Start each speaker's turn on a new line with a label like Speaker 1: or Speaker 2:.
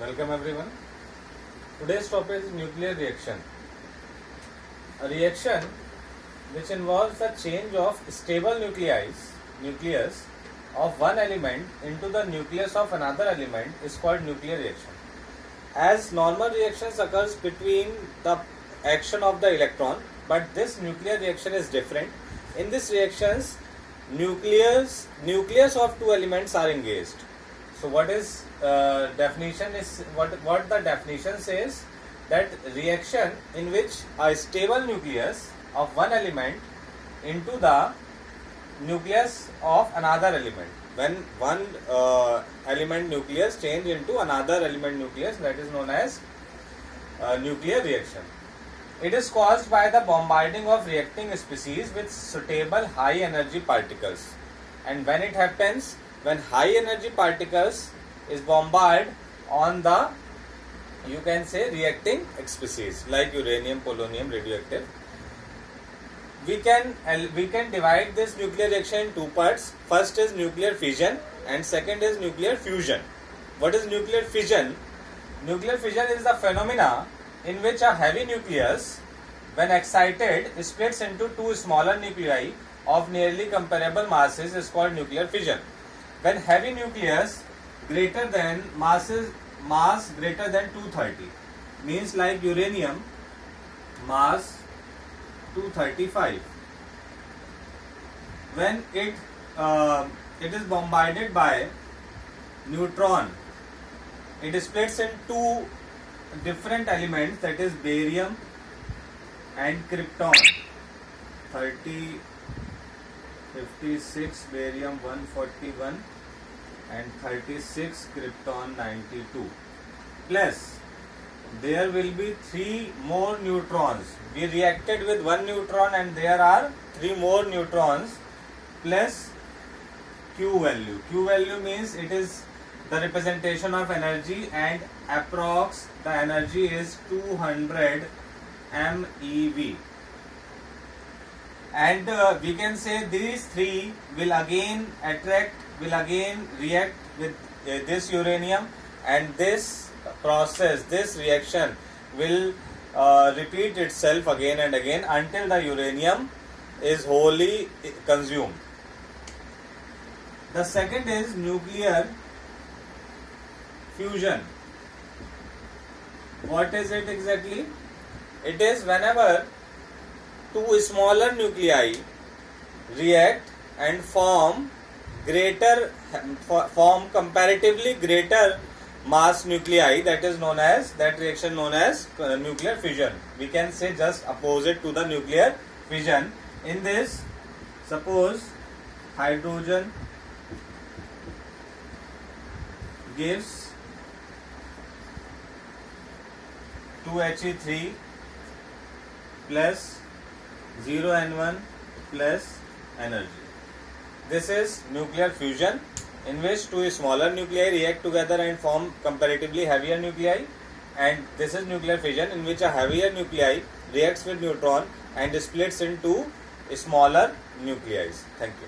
Speaker 1: Welcome everyone. Today's topic is nuclear reaction. A reaction which involves the change of stable nucleus of one element into the nucleus of another element is called nuclear reaction. As normal reactions occurs between the action of the electron, but this nuclear reaction is different. In this reactions, nucleus of two elements are engaged. So what is definition is what the definition says, that reaction in which a stable nucleus of one element into the nucleus of another element. When one element nucleus change into another element nucleus, that is known as nuclear reaction. It is caused by the bombarding of reacting species with suitable high energy particles. And when it happens, when high energy particles is bombarded on the, you can say, reacting species like uranium, polonium, radioactive, we can divide this nuclear reaction in two parts. First is nuclear fission and second is nuclear fusion. What is nuclear fission? Nuclear fission is the phenomena in which a heavy nucleus, when excited, splits into two smaller nuclei of nearly comparable masses, is called nuclear fission. When heavy nucleus greater than mass greater than 230, means like uranium mass 235, when it is bombarded by neutron, it splits in two different elements, that is barium and krypton. 30, 56 barium 141 and 36 krypton 92, plus there will be three more neutrons. We reacted with one neutron and there are three more neutrons plus Q value. Q value means it is the representation of energy, and approx the energy is 200 MeV. And we can say these three will again react with this uranium, and this process, this reaction will repeat itself again and again until the uranium is wholly consumed. The second is nuclear fusion. What is it exactly? It is whenever two smaller nuclei react and form comparatively greater mass nuclei, that reaction known as nuclear fission. We can say just opposite to the nuclear fission. In this, suppose hydrogen gives 2He3 plus 0N1 plus energy. This is nuclear fusion, in which two smaller nuclei react together and form comparatively heavier nuclei, and this is nuclear fission, in which a heavier nuclei reacts with neutron and splits into smaller nuclei. Thank you.